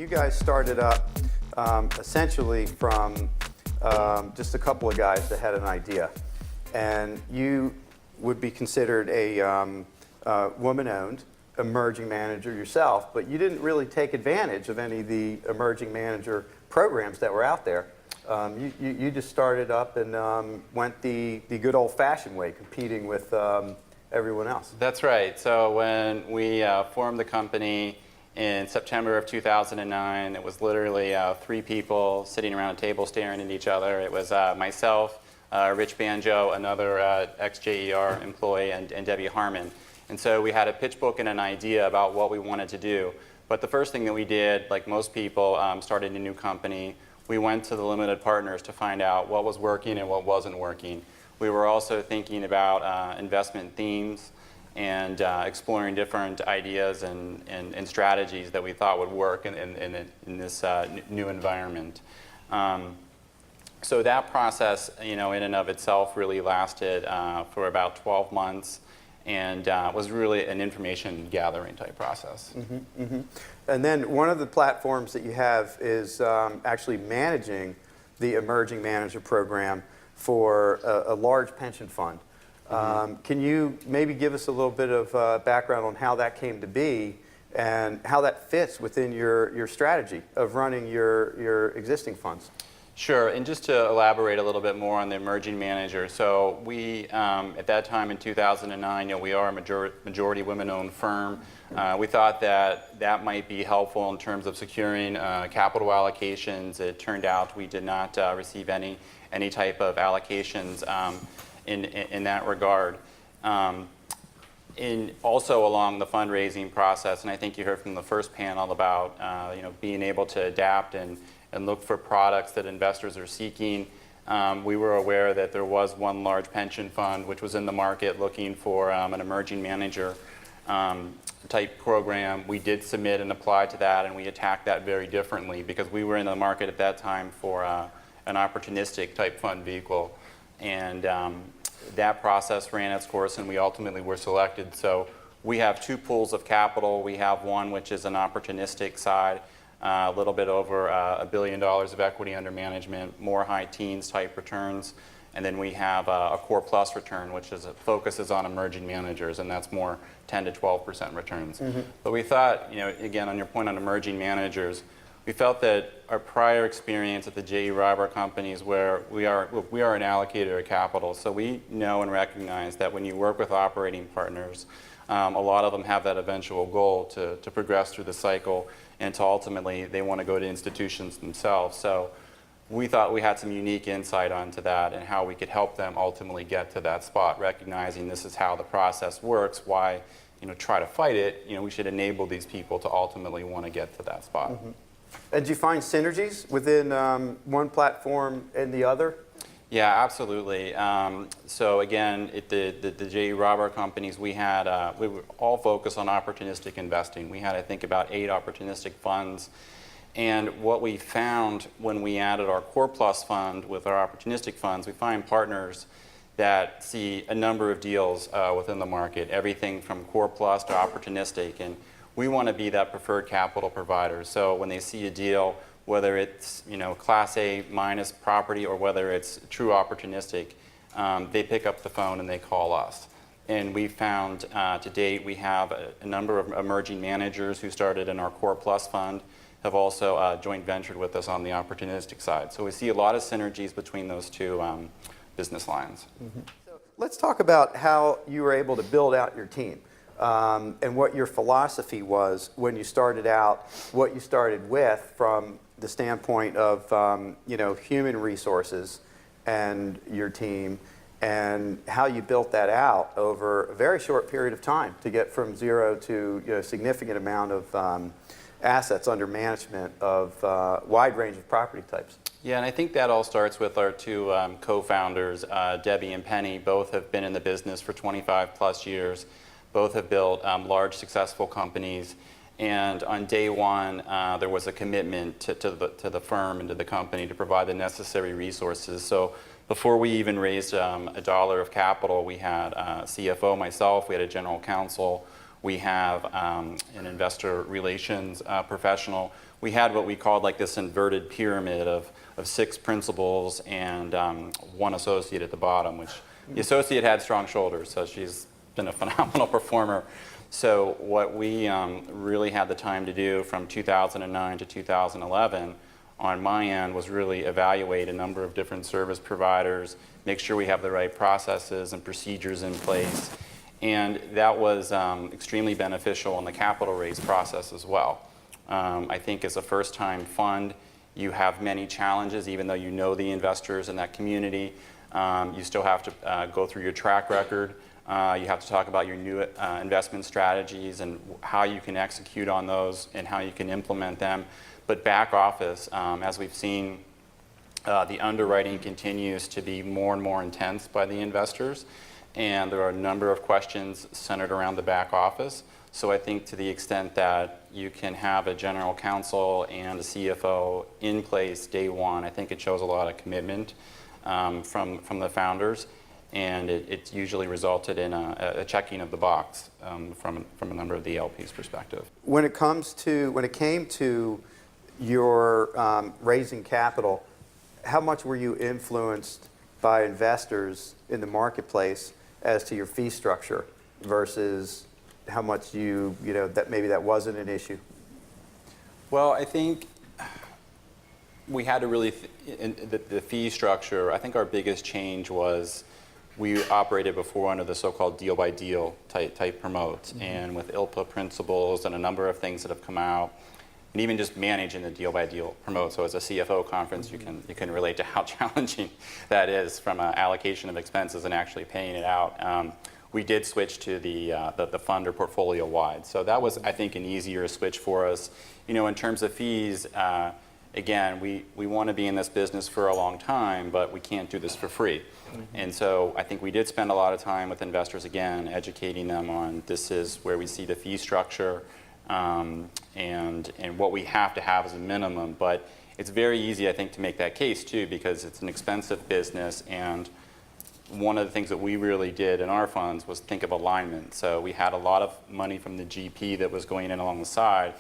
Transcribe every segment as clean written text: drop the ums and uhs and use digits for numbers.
you guys started up essentially from just a couple of guys that had an idea. And you would be considered a woman-owned emerging manager yourself, but you didn't really take advantage of any of the emerging manager programs that were out there. You just started up and went the good old-fashioned way, competing with everyone else. That's right. So when we formed the company in September of 2009, it was literally 3 people sitting around a table staring at each other. It was myself, Rich Banjo, another ex-JER employee, and Debbie Harmon. And so we had a pitch book and an idea about what we wanted to do. But the first thing that we did, like most people, started a new company. We went to the limited partners to find out what was working and what wasn't working. We were also thinking about investment themes and exploring different ideas and strategies that we thought would work in this new environment. So that process, in and of itself, really lasted for about 12 months, and was really an information gathering type process. Mm-hmm, mm-hmm. And then one of the platforms that you have is actually managing the Emerging Manager Program for a large pension fund. Can you maybe give us a little bit of background on how that came to be and how that fits within your strategy of running your existing funds? Sure, and just to elaborate a little bit more on the emerging manager. So we, at that time in 2009, we are a majority women-owned firm. We thought that might be helpful in terms of securing capital allocations. It turned out we did not receive any type of allocations in that regard. Also along the fundraising process, and I think you heard from the first panel about being able to adapt and look for products that investors are seeking. We were aware that there was one large pension fund which was in the market looking for an emerging manager type program. We did submit and apply to that, and we attacked that very differently because we were in the market at that time for an opportunistic type fund vehicle. And that process ran its course, and we ultimately were selected. So we have 2 pools of capital. We have one which is an opportunistic side, a little bit over $1 billion of equity under management, more high teens type returns. And then we have a core plus return, which focuses on emerging managers, and that's more 10 to 12% returns. Mm-hmm. But we thought, again, on your point on emerging managers, we felt that our prior experience at the J.E. Robert companies, where we are an allocator of capital, so we know and recognize that when you work with operating partners, a lot of them have that eventual goal to progress through the cycle, and to ultimately they want to go to institutions themselves. So we thought we had some unique insight onto that and how we could help them ultimately get to that spot, recognizing this is how the process works. Why try to fight it? We should enable these people to ultimately want to get to that spot. Mm-hmm. And do you find synergies within one platform and the other? Yeah, absolutely. So again, at the J.E. Robert companies, we were all focused on opportunistic investing. We had, I think, about 8 opportunistic funds. And what we found when we added our Core Plus fund with our opportunistic funds, we find partners that see a number of deals within the market, everything from Core Plus to opportunistic. And we want to be that preferred capital provider. So when they see a deal, whether it's Class A minus property or whether it's true opportunistic, they pick up the phone and they call us. And we found to date we have a number of emerging managers who started in our Core Plus fund, have also joint ventured with us on the opportunistic side. So we see a lot of synergies between those 2 business lines. Mm-hmm. So let's talk about how you were able to build out your team. And what your philosophy was when you started out, what you started with from the standpoint of human resources and your team, and how you built that out over a very short period of time to get from 0 to a significant amount of assets under management of a wide range of property types. Yeah, and I think that all starts with our 2 co-founders, Debbie and Penny. Both have been in the business for 25 plus years. Both have built large, successful companies. And on day one, there was a commitment to the firm and to the company to provide the necessary resources. So before we even raised $1 of capital, we had a CFO, myself, we had a general counsel, we have an investor relations professional. we had what we called like this inverted pyramid of 6 principals and 1 associate at the bottom, which the associate had strong shoulders, so she's been a phenomenal performer. So what we really had the time to do from 2009 to 2011 on my end was really evaluate a number of different service providers, make sure we have the right processes and procedures in place. And that was extremely beneficial in the capital raise process as well. I think as a first-time fund, you have many challenges, even though you know the investors in that community. You still have to go through your track record. You have to talk about your new investment strategies and how you can execute on those and how you can implement them. But back office, as we've seen, the underwriting continues to be more and more intense by the investors. And there are a number of questions centered around the back office. So I think to the extent that you can have a general counsel and a CFO in place day one, I think it shows a lot of commitment from the founders. And it's usually resulted in a checking of the box from a number of the LPs' perspective. When it came to your raising capital, how much were you influenced by investors in the marketplace as to your fee structure versus how much that maybe that wasn't an issue? Well, I think we had to really, the fee structure, I think our biggest change was we operated before under the so-called deal-by-deal type promotes. Mm-hmm. And with ILPA principles and a number of things that have come out, and even just managing the deal-by-deal promote. So as a CFO conference, mm-hmm. you can relate to how challenging that is from an allocation of expenses and actually paying it out. We did switch to the fund or portfolio wide. So that was, I think, an easier switch for us. In terms of fees, again, we want to be in this business for a long time, but we can't do this for free. Mm-hmm. And so I think we did spend a lot of time with investors, again, educating them on this is where we see the fee structure and what we have to have as a minimum. But it's very easy, I think, to make that case, too, because it's an expensive business. And one of the things that we really did in our funds was think of alignment. So we had a lot of money from the GP that was going in along the side,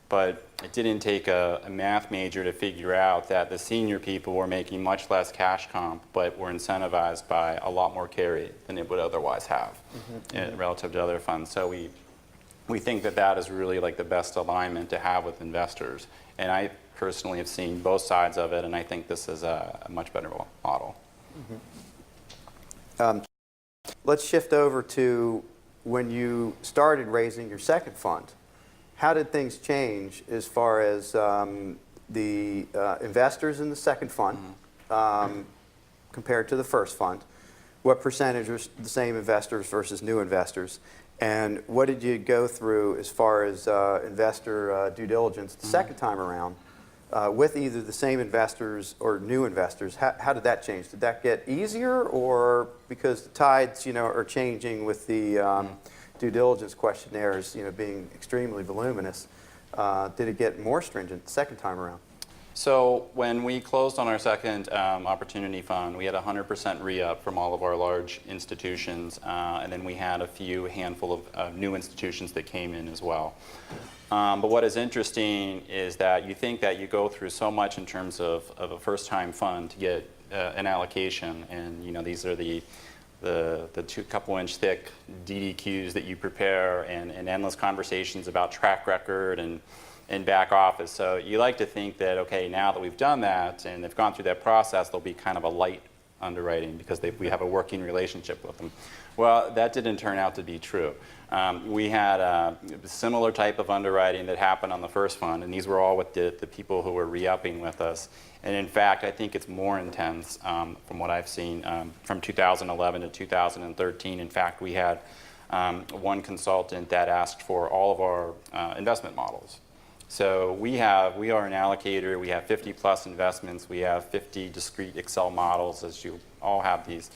but it didn't take a math major to figure out that the senior people were making much less cash comp, but were incentivized by a lot more carry than it would otherwise have relative to other funds. So we think that is really like the best alignment to have with investors. And I personally have seen both sides of it, and I think this is a much better model. Mm-hmm. Let's shift over to when you started raising your second fund. How did things change as far as the investors in the second fund compared to the first fund? What percentage was the same investors versus new investors? And what did you go through as far as investor due diligence the second time around with either the same investors or new investors? How did that change? Did that get easier, or because the tides are changing with the due diligence questionnaires being extremely voluminous, did it get more stringent the second time around? So when we closed on our second opportunity fund, we had 100% re-up from all of our large institutions, and then we had a handful of new institutions that came in as well. But what is interesting is that you think that you go through so much in terms of a first-time fund to get an allocation, and these are the couple-inch thick DDQs that you prepare, and endless conversations about track record and back office. So you like to think that, okay, now that we've done that and they've gone through that process, there'll be kind of a light underwriting because we have a working relationship with them. Well, that didn't turn out to be true. We had a similar type of underwriting that happened on the first fund, and these were all with the people who were re-upping with us. And in fact, I think it's more intense from what I've seen from 2011 to 2013. In fact, we had one consultant that asked for all of our investment models. So we are an allocator. We have 50 plus investments. We have 50 discrete Excel models, as you all have these.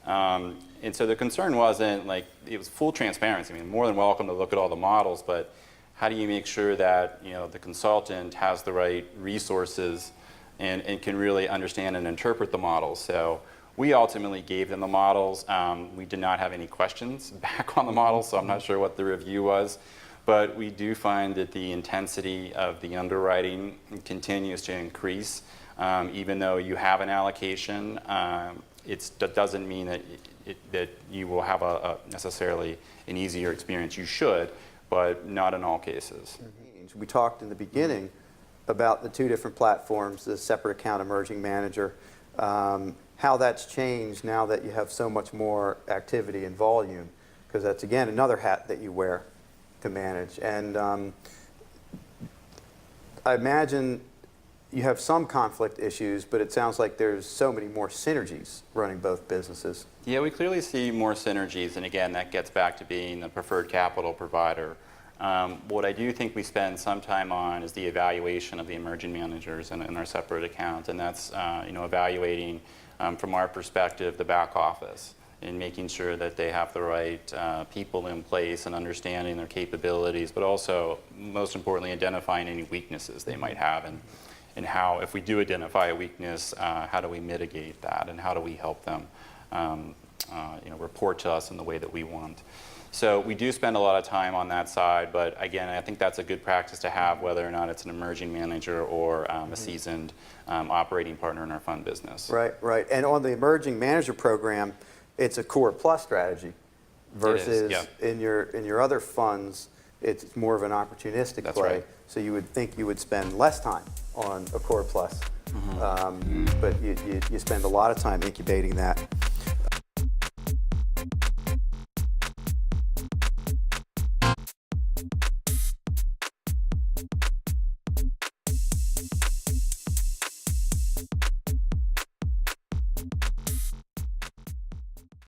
And so the concern wasn't like, it was full transparency. I mean, more than welcome to look at all the models, but how do you make sure that the consultant has the right resources and can really understand and interpret the models? So we ultimately gave them the models. We did not have any questions back on the models, so I'm not sure what the review was. But we do find that the intensity of the underwriting continues to increase. Even though you have an allocation, that doesn't mean that you will have necessarily an easier experience. You should, but not in all cases. We talked in the beginning about the two different platforms, the separate account emerging manager, how that's changed now that you have so much more activity and volume, because that's, again, another hat that you wear to manage. And I imagine you have some conflict issues, but it sounds like there's so many more synergies running both businesses. Yeah, we clearly see more synergies, and again, that gets back to being the preferred capital provider. What I do think we spend some time on is the evaluation of the emerging managers in our separate accounts, and that's evaluating, from our perspective, the back office and making sure that they have the right people in place and understanding their capabilities, but also, most importantly, identifying any weaknesses they might have, and how, if we do identify a weakness, how do we mitigate that, and how do we help them report to us in the way that we want. So we do spend a lot of time on that side, but again, I think that's a good practice to have, whether or not it's an emerging manager or a seasoned operating partner in our fund business. Right, right. And on the emerging manager program, it's a core plus strategy versus yeah. in your other funds, it's more of an opportunistic That's play. right. So you would think you would spend less time on a core plus, but you spend a lot of time incubating that.